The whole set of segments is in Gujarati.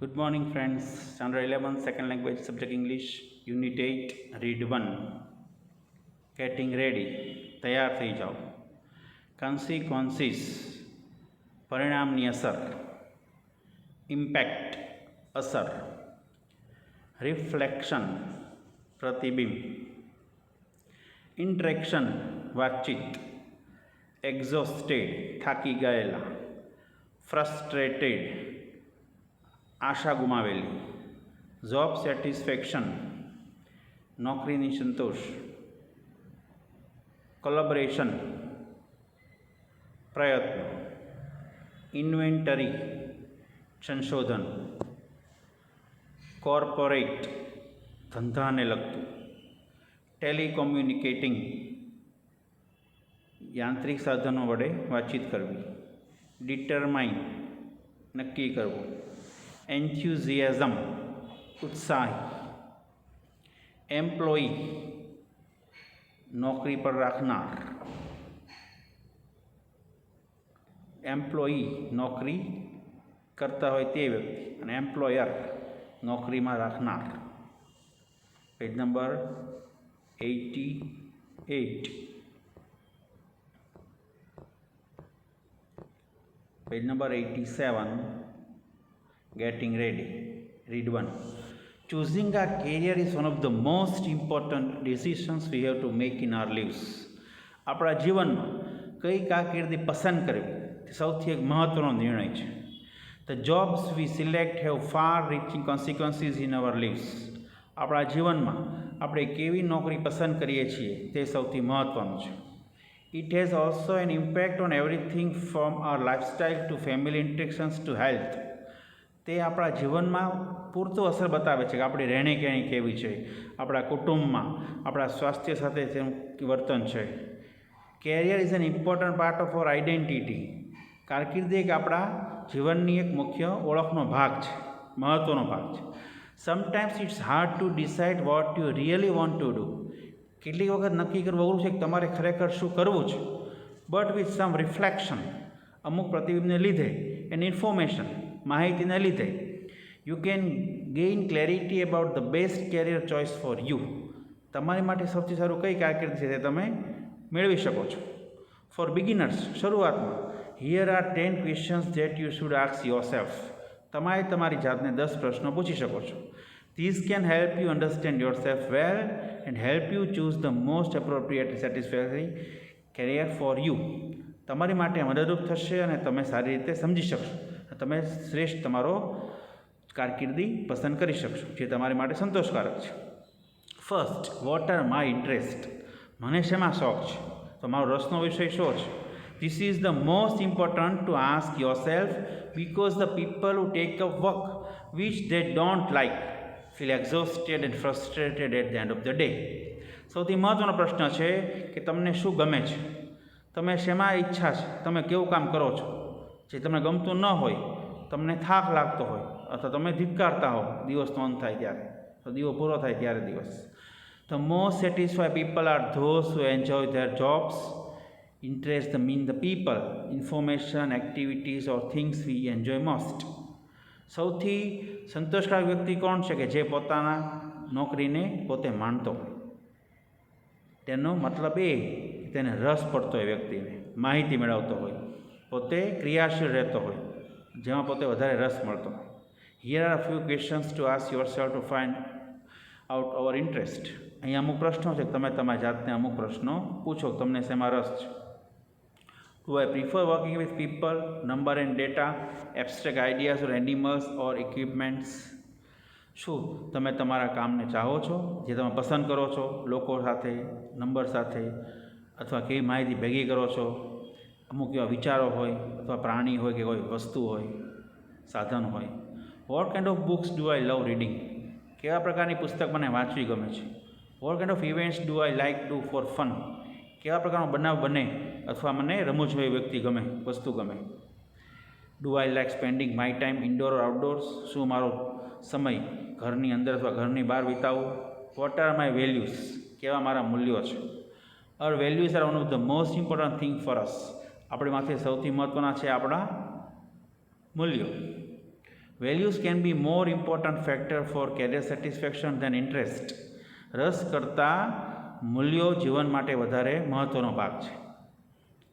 Good morning, friends. Standard 11, second language subject English, Unit 8, Read 1. Getting ready. તૈયાર થઈ જાઓ. Consequences. પરિણામની અસર. Impact. અસર. Reflection. પ્રતિબિંબ. Interaction. વાતચીત. Exhausted. થાકી ગયેલા. Frustrated. આશા ગુમાવેલી. જોબ સેટિસ્ફેક્શન, નોકરીની સંતોષ. કોલેબોરેશન, પ્રયત્ન. ઇન્વેન્ટરી, સંશોધન. કોર્પોરેટ, ધંધાને લગતું. ટેલિકોમ્યુનિકેટિંગ, યાંત્રિક સાધનો વડે વાતચીત કરવી. ડિટરમાઇન, નક્કી કરવું. એન્થ્યુઝિયાઝમ, ઉત્સાહી. એમ્પ્લોયી, નોકરી પર રાખનાર. એમ્પ્લોયી, નોકરી કરતા હોય તે વ્યક્તિ, અને એમ્પ્લોયર, નોકરીમાં રાખનાર. Page number 88. Page number 87. Getting ready. Read 1. Choosing a career is one of the most important decisions we have to make in our lives. આપણા જીવનમાં કઈ કારકિર્દી પસંદ કરવી તે સૌથી એક મહત્ત્વનો નિર્ણય છે. The jobs we select have far-reaching consequences in our lives. આપણા જીવનમાં આપણે કેવી નોકરી પસંદ કરીએ છીએ તે સૌથી મહત્ત્વનું છે. It has also an impact on everything from our lifestyle to family interactions to health. તે આપણા જીવનમાં પૂરતું અસર બતાવે છે કે આપણી રહેણીકરણી કેવી છે, આપણા કુટુંબમાં આપણા સ્વાસ્થ્ય સાથે તેનું વર્તન છે. Career is an important part of our identity. કારકિર્દી એક આપણા જીવનની એક મુખ્ય ઓળખનો ભાગ છે, મહત્ત્વનો ભાગ છે. Sometimes it's hard to decide what you really want to do. કેટલીક વખત નક્કી કરવું અઘરું છે કે તમારે ખરેખર શું કરવું છે. બટ વિથ સમ રિફ્લેક્શન, અમુક પ્રતિબિંબને લીધે, એન્ડ ઇન્ફોર્મેશન, માહિતીને લીધે, you can gain clarity about the best career choice for you. તમારી માટે સૌથી સારું કઈ કારકિર્દી છે તે તમે મેળવી શકો છો. ફોર બિગિનર્સ, શરૂઆતમાં, here are 10 questions that you should ask yourself. તમારે તમારી જાતને 10 પ્રશ્નો પૂછી શકો છો. This can help you understand yourself well and help you choose the most appropriate satisfactory career for you. તમારી માટે મદદરૂપ થશે અને તમે સારી રીતે સમજી શકશો. તમે શ્રેષ્ઠ તમારો કારકિર્દી પસંદ કરી શકશો જે તમારી માટે સંતોષકારક છે. First, vote are my interest. મને શેમાં શોખ છે, તો મારો રસનો વિષય શો છે. This is the most important to ask yourself because the people who take up work which they don't like feel exhausted and frustrated at the end of the day. સૌથી મહત્ત્વનો પ્રશ્ન છે કે તમને શું ગમે છે, તમે શેમાં ઈચ્છા છે, તમે કેવું કામ કરો છો. જે તમને ગમતું ન હોય, તમને થાક લાગતો હોય, અથવા તમે ધિક્કારતા હો દિવસનો અંત થાય ત્યારે, તો દીવો પૂરો થાય ત્યારે દિવસ. The most satisfied people are those who enjoy there jobs. Interest mean the people, information, activities or things we enjoy most. સૌથી સંતોષકારક વ્યક્તિ કોણ છે કે જે પોતાના નોકરીને પોતે માણતો હોય. તેનો મતલબ એ કે તેને રસ પડતો હોય, વ્યક્તિને માહિતી મેળવતો હોય, પોતે ક્રિયાશીલ રહેતો હોય, જેમાં પોતે વધારે રસ મળતો હોય. Here are few questions to ask yourself to find out our interest. અહીંયા અમુક પ્રશ્નો છે કે તમે તમારી જાતને અમુક પ્રશ્નો પૂછો તમને શેમાં રસ છે. Do I prefer working with people, number and data, abstract ideas or animals or equipments. શું તમે તમારા કામને ચાહો છો, જે તમે પસંદ કરો છો, લોકો સાથે, નંબર સાથે, અથવા કેવી માહિતી ભેગી કરો છો. અમુક એવા વિચારો હોય, અથવા પ્રાણી હોય કે કોઈ વસ્તુ હોય, સાધન હોય. What kind of books do I love reading. કેવા પ્રકારની પુસ્તક મને વાંચવી ગમે છે. What kind of events do I like do for fun. કેવા પ્રકારનો બનાવ બને અથવા મને રમૂજ હોય વ્યક્તિ ગમે, વસ્તુ ગમે. Do I like spending my time indoor or outdoors. શું મારો સમય ઘરની અંદર અથવા ઘરની બહાર વિતાવું. What are my values. કેવા મારા મૂલ્યો છે. Our values are one of the most important thing for us. આપણી માથે સૌથી મહત્ત્વના છે આપણા મૂલ્યો. Values can be more important factor for career satisfaction than interest. રસ કરતાં મૂલ્યો જીવન માટે વધારે મહત્ત્વનો ભાગ છે.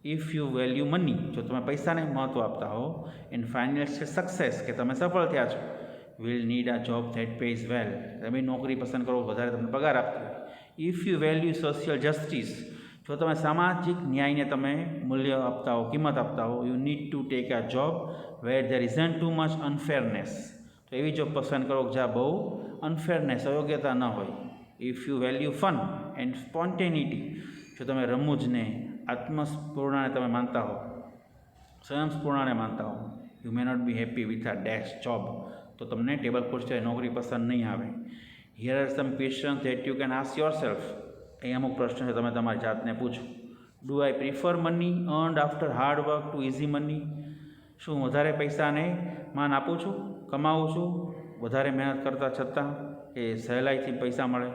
ઇફ યુ વેલ્યુ મની, જો તમે પૈસાને મહત્ત્વ આપતા હો, ઇન ફાઇનાન્શિયલ સક્સેસ, કે તમે સફળ થયા છો, will need a job that pays well, તમે નોકરી પસંદ કરો વધારે તમને પગાર આપતી હોય. If you value social justice, જો તમે સામાજિક ન્યાયને તમે મૂલ્ય આપતા હો, કિંમત આપતા હો, you need to take a job where there isn't too much unfairness, તો એવી જોબ પસંદ કરો જ્યાં બહુ અનફેરનેસ, અયોગ્યતા ન હોય. If you value fun and spontaneity, જો તમે રમૂજને, આત્મસ્ફૂર્ણાને તમે માનતા હો, સ્વયંસ્ફૂર્ણાને માનતા હો, you may not be happy with a desk job, તો તમને ટેબલ ખુરશી નોકરી પસંદ નહીં આવે. Here are some questions that you can ask yourself, અહીં અમુક પ્રશ્ન છે તમે તમારી જાતને પૂછો. Do I prefer money earned after hard work to easy money, શું વધારે પૈસાને માન આપું છું, કમાવું છું વધારે મહેનત કરતાં છતાં, કે સહેલાઈથી પૈસા મળે.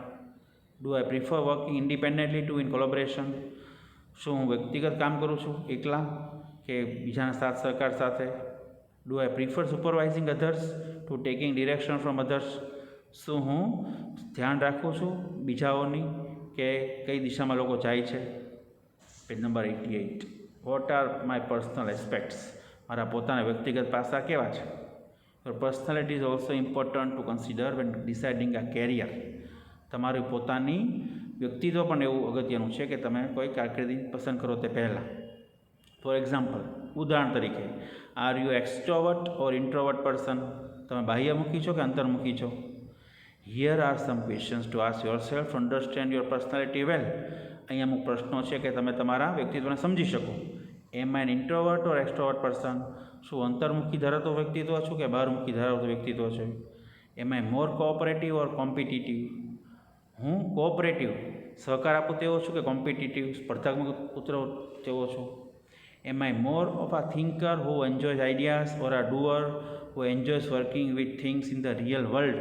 Do I prefer working independently to in collaboration, શું હું વ્યક્તિગત કામ કરું છું એકલા કે બીજાના સાથ સહકાર સાથે. Do I prefer supervising others to taking direction from others, શું હું ધ્યાન રાખું છું બીજાઓની કે કઈ દિશામાં લોકો જાય છે. Page number 88. What are my personal aspects, મારા પોતાના વ્યક્તિગત પાસા કેવા છે. Your personality is also important to consider when deciding a career, તમારું પોતાની વ્યક્તિત્વ પણ એવું અગત્યનું છે કે તમે કોઈ કારકિર્દી પસંદ કરો તે પહેલાં. ફોર એક્ઝામ્પલ, ઉદાહરણ તરીકે, are you extrovert or introvert person, તમે બાહ્યમુખી છો કે અંતર્મુખી છો. Here are some questions to ask yourself to understand your personality well, અહીં અમુક પ્રશ્નો છે કે તમે તમારા વ્યક્તિત્વને સમજી શકો. Am I an introvert or extrovert person, શું અંતર્મુખી ધરાવતો વ્યક્તિત્વ છું કે બહારમુખી ધરાવતો વ્યક્તિત્વ છે. એમ I more cooperative or competitive, હું કોઓપરેટિવ સહકાર આપું તેવો છું કે કોમ્પિટિટિવ સ્પર્ધાત્મક પુત્ર તેવો છું. Am I more of a thinker who enjoys ideas or a doer who enjoys working with things in the real world,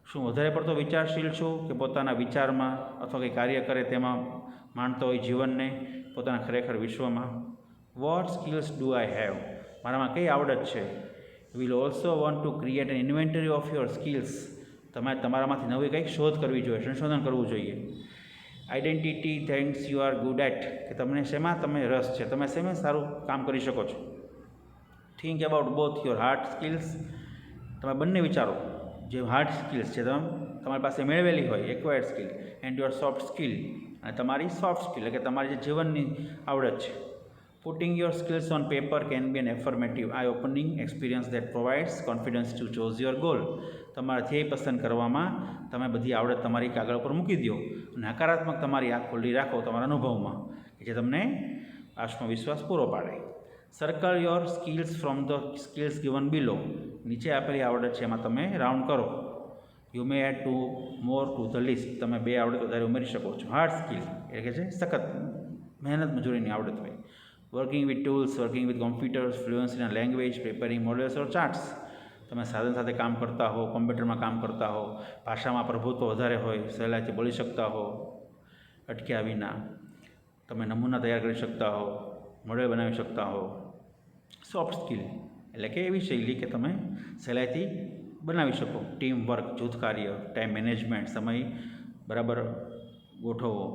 શું વધારે પડતો વિચારશીલ છું કે પોતાના વિચારમાં અથવા કંઈ કાર્ય કરે તેમાં માણતો હોય જીવનને પોતાના ખરેખર વિશ્વમાં. What skills do I have, મારામાં કઈ આવડત છે. Will also want to create an inventory of your skills, તમે તમારામાંથી નવી કંઈક શોધ કરવી જોઈએ, સંશોધન કરવું જોઈએ. Identity things you are good at, કે તમને શેમાં તમે રસ છે, તમે શેમાં સારું કામ કરી શકો છો. Think about both your hard skills, તમે બંને વિચારો, જે હાર્ડ સ્કિલ્સ છે તમારી પાસે મેળવેલી હોય acquired skill, and your soft skill, અને તમારી સોફ્ટ સ્કિલ એટલે કે તમારી જે જીવનની આવડત છે. Putting your skills on paper can be an affirmative eye opening experience that provides confidence to chose your goal, તમારા ધ્યેય પસંદ કરવામાં તમે બધી આવડત તમારી કાગળ પર મૂકી દો અને હકારાત્મક તમારી આંખ ખુલ્લી રાખો તમારા અનુભવમાં, કે જે તમને આત્મવિશ્વાસ પૂરો પાડે. Circle your skills from the skills given below, નીચે આપેલી આવડત છે એમાં તમે રાઉન્ડ કરો. You may add two more to the list, તમે 2 આવડત વધારે ઉમેરી શકો છો. હાર્ડ સ્કિલ એટલે કે છે સખત મહેનત મજૂરીની આવડત હોય. Working with tools, working with computers, fluency in language, preparing models or charts, તમે સાધન સાથે કામ કરતા હો, કોમ્પ્યુટરમાં કામ કરતા હો, ભાષામાં પ્રભુત્વ વધારે હોય, સહેલાઈથી બોલી શકતા હો અટક્યા વિના, તમે નમૂના તૈયાર કરી શકતા હો, મોડેલ બનાવી શકતા હો. સોફ્ટ સ્કિલ એટલે કે એવી શૈલી કે તમે સહેલાઈથી બનાવી શકો. ટીમ વર્ક, જૂથ કાર્ય, ટાઈમ મેનેજમેન્ટ, સમય બરાબર ગોઠવવો,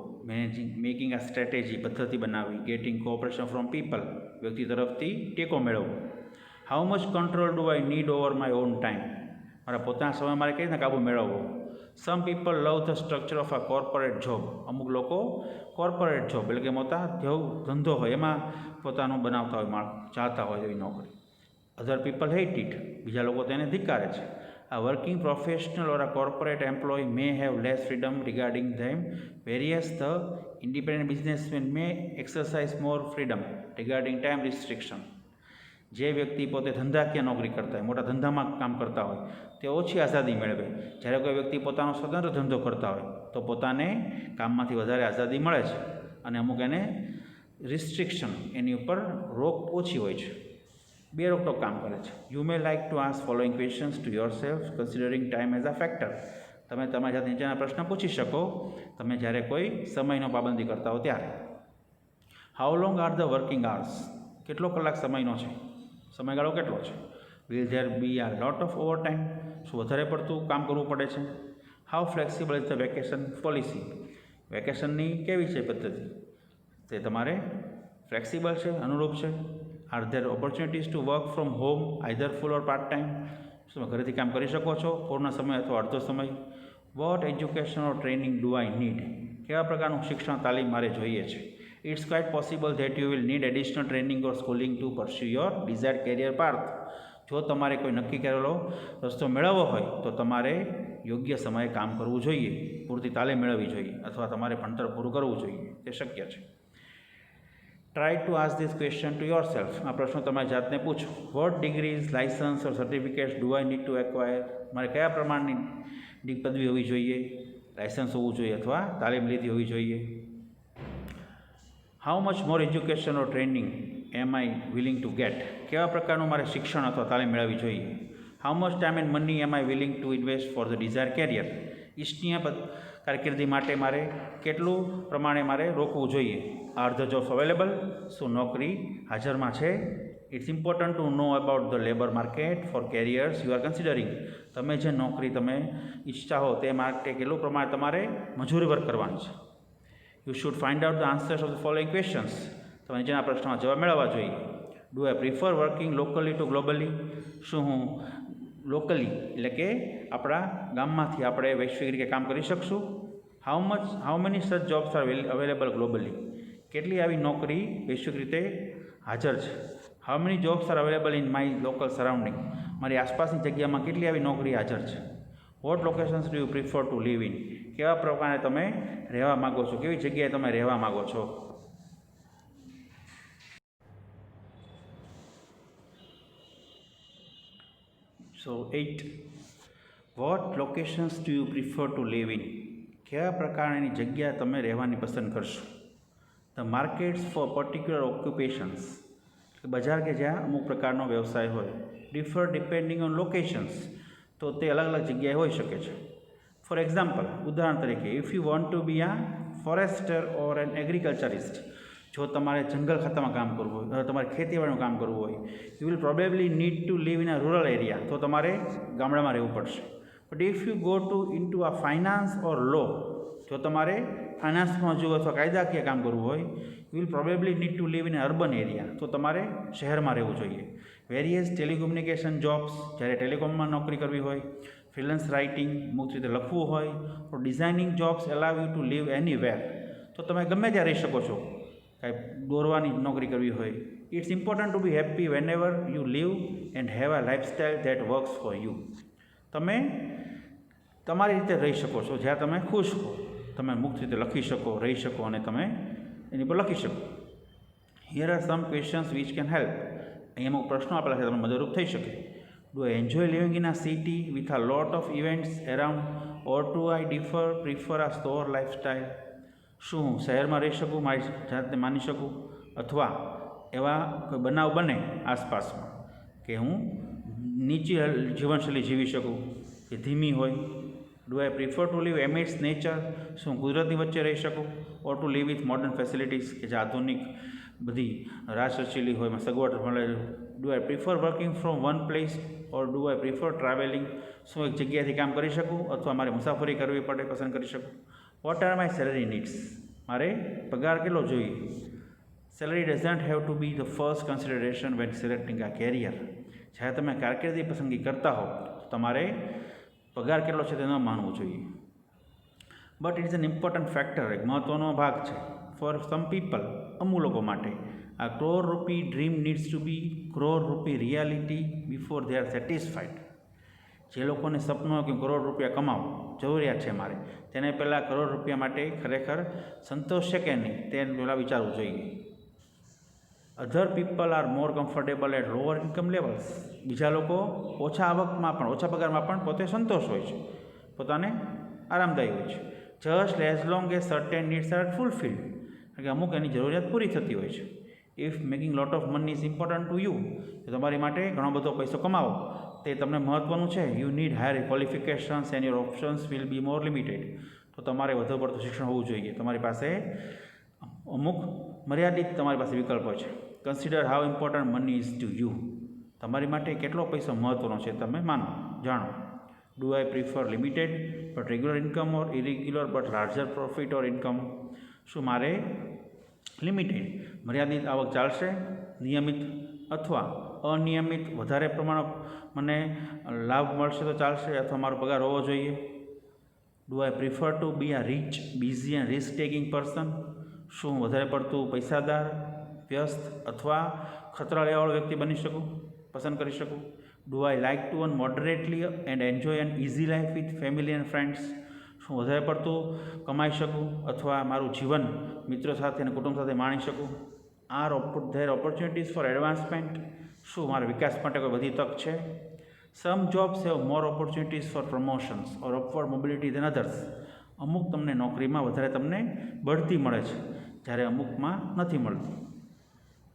મેકિંગ આ સ્ટ્રેટેજી, પદ્ધતિ બનાવવી, ગેટિંગ કોઓપરેશન ફ્રોમ પીપલ, વ્યક્તિ તરફથી ટેકો મેળવવો. How much control do I need over my own time, મારા પોતાના સમય મારે કઈ રીતના કાબુ મેળવવો. Some people love the structure of a corporate job, અમુક લોકો કોર્પોરેટ જોબ એટલે કે મોટા ધંધો હોય એમાં પોતાનું બનાવતા હોય, ચાહતા હોય એવી નોકરી. અધર પીપલ હેટ ઇટ, બીજા લોકો તેને ધિક્કારે છે. A working professional or a corporate employee may have less freedom regarding them, whereas the independent businessman may exercise more freedom regarding time restriction. જે વ્યક્તિ પોતે ધંધાકીય નોકરી કરતા હોય, મોટા ધંધામાં કામ કરતા હોય, તે ઓછી આઝાદી મેળવે. જ્યારે કોઈ વ્યક્તિ પોતાનો સ્વતંત્ર ધંધો કરતા હોય તો પોતાને કામમાંથી વધારે આઝાદી મળે છે અને અમુક એને રિસ્ટ્રિક્શન, એની ઉપર રોક ઓછી હોય છે, બે રોકટોક કામ કરે છે. You may like to ask following questions to your self considering time as a factor, તમે તમારી જાતે નીચેના પ્રશ્ન પૂછી શકો તમે જ્યારે કોઈ સમયનો પાબંદી કરતા હો ત્યારે. How long are the working hours, કેટલો કલાક સમયનો છે, સમયગાળો કેટલો છે. વિલ ધેર બી આ લોટ ઓફ ઓવર ટાઈમ? શું વધારે પડતું કામ કરવું પડે છે? How flexible is the vacation policy? વેકેશનની કેવી છે પદ્ધતિ? તે તમારે ફ્લેક્સિબલ છે, અનુરૂપ છે? Are there opportunities to work from home either full or part time? શું તમે ઘરેથી કામ કરી શકો છો પૂર્ણ સમય અથવા અડધો સમય? What education or training do I need? કેવા પ્રકારનું શિક્ષણ તાલીમ મારે જોઈએ છે? It's quite possible that you will need additional training or schooling to pursue your desired career path. જો તમારે કોઈ નક્કી કરેલો રસ્તો મેળવવો હોય તો તમારે યોગ્ય સમયે કામ કરવું જોઈએ, પૂરતી તાલીમ મેળવવી જોઈએ અથવા તમારે ભણતર પૂરું કરવું જોઈએ. તે શક્ય છે. Try to ask this question to yourself. આ પ્રશ્નો તમારી જાતને પૂછો. What degrees, licence or certificates do I need to acquire? મારે કયા પ્રમાણની પદવી હોવી જોઈએ, લાઇસન્સ હોવું જોઈએ અથવા તાલીમ લીધી હોવી જોઈએ? How much more education or training am I willing to get? કેવા પ્રકારનું મારે શિક્ષણ અથવા તાલીમ મેળવવી જોઈએ? How much time and money am I willing to invest for the desire career? ઈચ્છનીય કારકિર્દી માટે મારે કેટલું પ્રમાણે મારે રોકવું જોઈએ? Are the jobs available? શું નોકરી હાજરમાં છે? It's important to know about the labour market for careers you are considering. તમે જે નોકરી તમે ઈચ્છતા હો તે માટે કેટલું પ્રમાણે તમારે મજૂરી વર્ક કરવાની છે. You should find out the answers of the following questions. તમે નીચેના પ્રશ્નોના જવાબ મેળવવા જોઈએ. Do I prefer working locally to globally? શું હું લોકલી એટલે કે આપણા ગામમાંથી આપણે વૈશ્વિક રીતે કામ કરી શકશું? How many such jobs are available globally? કેટલી આવી નોકરી વૈશ્વિક રીતે હાજર છે? How many jobs are available in my local surrounding? મારી આસપાસની જગ્યામાં કેટલી આવી નોકરી હાજર છે? What locations do you prefer to live in? કેવા પ્રકારે તમે રહેવા માગો છો, કેવી જગ્યાએ તમે રહેવા માગો છો? So 8. What locations do you prefer to live in? કેવા પ્રકારની જગ્યા તમે રહેવાની પસંદ કરશો? The markets for particular occupations, બજાર કે જ્યાં અમુક પ્રકારનો વ્યવસાય હોય. ડિફર ડિપેન્ડિંગ ઓન લોકેશન્સ, તો તે અલગ અલગ જગ્યાએ હોઈ શકે છે. ફોર એક્ઝામ્પલ, ઉદાહરણ તરીકે, ઇફ યુ વોન્ટ ટુ બી આ ફોરેસ્ટર ઓર એન એગ્રીકલ્ચરિસ્ટ, જો તમારે જંગલ ખાતામાં કામ કરવું હોય, તમારે ખેતીવાડીનું કામ કરવું હોય, you will probably need to live in a rural area, તો તમારે ગામડામાં રહેવું પડશે. But if you go into આ ફાઇનાન્સ ઓર લો, જો તમારે ફાઇનાન્સમાં જો અથવા કાયદાકીય કામ કરવું હોય, you will probably need to live in urban area, તો તમારે શહેરમાં રહેવું જોઈએ. વેરિયસ ટેલિકોમ્યુનિકેશન જોબ્સ, જ્યારે ટેલિકોમમાં નોકરી કરવી હોય, ફ્રીલાન્સ રાઇટિંગ, મુક્ત રીતે લખવું હોય, તો designing jobs allow you to live anywhere, તો તમે ગમે ત્યાં રહી શકો છો. કાંઈ દોરવાની નોકરી કરવી હોય. It's important to be happy whenever you live and have a lifestyle that works for you. તમે તમારી રીતે રહી શકો છો જ્યાં તમે ખુશ હો. તમે મુક્ત રીતે લખી શકો, રહી શકો અને તમે એની પર લખી શકો. Here are some questions which can help. અહીંયા અમુક પ્રશ્નો આપેલા છે, તમને મદદરૂપ થઈ શકે. Do I enjoy living in a city with a lot of events around or do I prefer a store lifestyle? શું હું શહેરમાં રહી શકું, મારી જાતને માની શકું, અથવા એવા કોઈ બનાવ બને આસપાસમાં કે હું નીચી જીવનશૈલી જીવી શકું કે ધીમી હોય? Do I prefer to live amidst nature? શું કુદરતની વચ્ચે રહી શકું? Or to live with modern facilities, કે જે આધુનિક બધી રાસરચીલી હોય, એમાં સગવડ મળે? Do I prefer working from one place or do I prefer travelling? શું એક જગ્યાએથી કામ કરી શકું અથવા મારે મુસાફરી કરવી પડે, પસંદ કરી શકું? What are my salary needs? મારે પગાર કેટલો જોઈએ? Salary doesn't have to be the first consideration when selecting a career. જ્યારે તમે કારકિર્દી પસંદગી કરતા હો તો તમારે પગાર કેટલો છે તે ન માનવું જોઈએ. But it's an important factor, એક મહત્ત્વનો ભાગ છે. ફોર સમ પીપલ, અમુક લોકો માટે, આ કરોડ રૂપી ડ્રીમ નીડ્સ ટુ બી કરોડ રૂપી reality before they are satisfied. જે લોકોને સપનું કે કરોડ રૂપિયા કમાવો જરૂરિયાત છે મારે, તેને પહેલાં કરોડ રૂપિયા માટે ખરેખર સંતોષ છે કે નહીં તે પહેલાં વિચારવું જોઈએ. Other people are more comfortable at lower income levels. બીજા લોકો ઓછા આવકમાં પણ, ઓછા પગારમાં પણ પોતે સંતોષ હોય છે, પોતાને આરામદાયી હોય છે. Just as long as certain needs are fulfilled, કારણ કે અમુક એની જરૂરિયાત પૂરી થતી હોય છે. If making lot of money is important to you, તો તમારી માટે ઘણો બધો પૈસો કમાવો તે તમને મહત્ત્વનું છે. You need higher qualifications and your options will be more limited, તો તમારે વધુ પડતું શિક્ષણ હોવું જોઈએ. તમારી પાસે અમુક મર્યાદિત તમારી પાસે વિકલ્પો છે. Consider how important money is to you. તમારી માટે કેટલો પૈસો મહત્ત્વનો છે તમે જાણો. Do I prefer limited but regular income or irregular but larger profit or income? શું મારે લિમિટેડ મર્યાદિત આવક ચાલશે, નિયમિત અથવા અનિયમિત વધારે પ્રમાણ મને લાભ મળશે તો ચાલશે, અથવા મારો પગાર હોવો જોઈએ? Do I prefer to be a rich, busy and risk taking person? શું હું વધારે પડતું પૈસાદાર, વ્યસ્ત અથવા ખતરા લેવાવાળો વ્યક્તિ બની શકું, પસંદ કરી શકું? Do I like to earn moderately and enjoy an easy life with family and friends? શું વધારે પડતું કમાઈ શકું અથવા મારું જીવન મિત્રો સાથે અને કુટુંબ સાથે માણી શકું? Are there opportunities for advancement? શું મારા વિકાસ માટે કોઈ બધી તક છે? Some jobs have more opportunities for promotions or upward mobility than others? અમુક તમને નોકરીમાં વધારે તમને બઢતી મળે છે જ્યારે અમુકમાં નથી મળતી.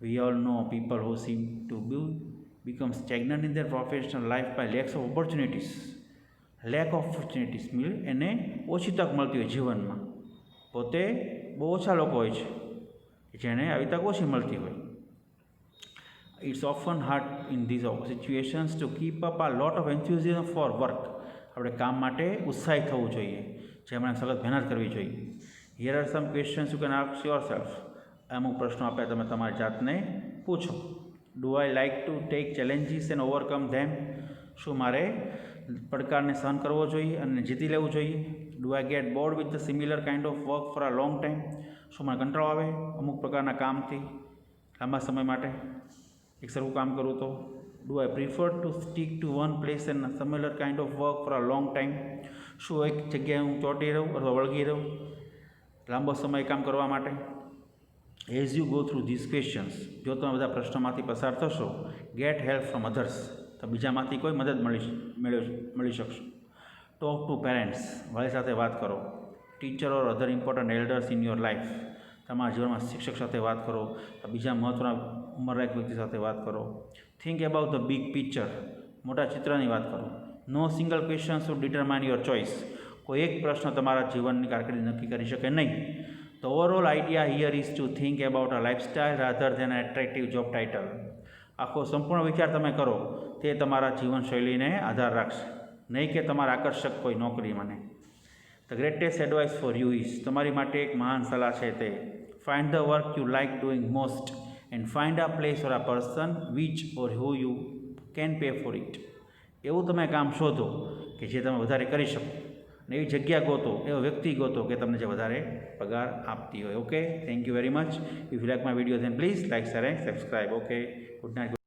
We all know people who sim two become stagnant in their professional life by lack of opportunities. Lack of opportunities એને ઓછી તક મળતી હોય જીવનમાં. પોતે બહુ ઓછા લોકો હોય છે જેને આવી તક ઓછી મળતી હોય. It's often hard in these situations to keep up a lot of enthusiasm for work. આપણે કામ માટે ઉત્સાહિત થવું જોઈએ, જેમણે સખત મહેનત કરવી જોઈએ. Here are some questions you can ask yourself. અમુક પ્રશ્નો આપ્યા તમે તમારી જાતને પૂછો. Do I like to take challenges and overcome them? શું મારે પડકારને સહન કરવો જોઈએ અને જીતી લેવું જોઈએ? Do I get board with the similar kind of work for a long time? શું મને કંટાળો આવે અમુક પ્રકારના કામથી લાંબા સમય માટે એક સરખું કામ કરું તો? Do I prefer to stick to one place and similar kind of work for a long time? શું એક જગ્યાએ હું ચોંટી રહું અથવા વળગી રહું લાંબો સમય કામ કરવા માટે? As you go through this questions, જો તમે બધા પ્રશ્નોમાંથી પસાર થશો, ગેટ હેલ્પ ફ્રોમ અધર્સ, તો બીજામાંથી કોઈ મદદ મળી શકશો. ટોક ટુ પેરેન્ટ્સ, વાલી સાથે વાત કરો. Teacher or other important elders in your life, તમારા જીવનમાં શિક્ષક સાથે વાત કરો, તો બીજા મહત્ત્વના ઉંમરલાયક વ્યક્તિ સાથે વાત કરો. Think about the big picture, મોટા ચિત્રની વાત કરો. No single question should determine your choice, કોઈ એક પ્રશ્ન તમારા જીવનની કારકિર્દી નક્કી કરી શકે નહીં. The overall idea here is to think about a lifestyle rather than an attractive job title. આખો સંપૂર્ણ વિચાર તમે કરો તે તમારા જીવનશૈલીને આધાર રાખશે, નહીં કે તમારા આકર્ષક કોઈ નોકરી. મને the greatest advice for you is, તમારી માટે એક મહાન સલાહ છે તે, find the work you like doing most and find a place or a person which or who you can pay four it. એવું તમે કામ શોધો કે જે તમે વધારે કરી શકો, અને એવી જગ્યા ગોતો, એવો વ્યક્તિ ગોતો કે તમને જે વધારે પગાર આપતી હોય. Okay, thank you very much. If you like my video then please like, share and subscribe. Okay, good night.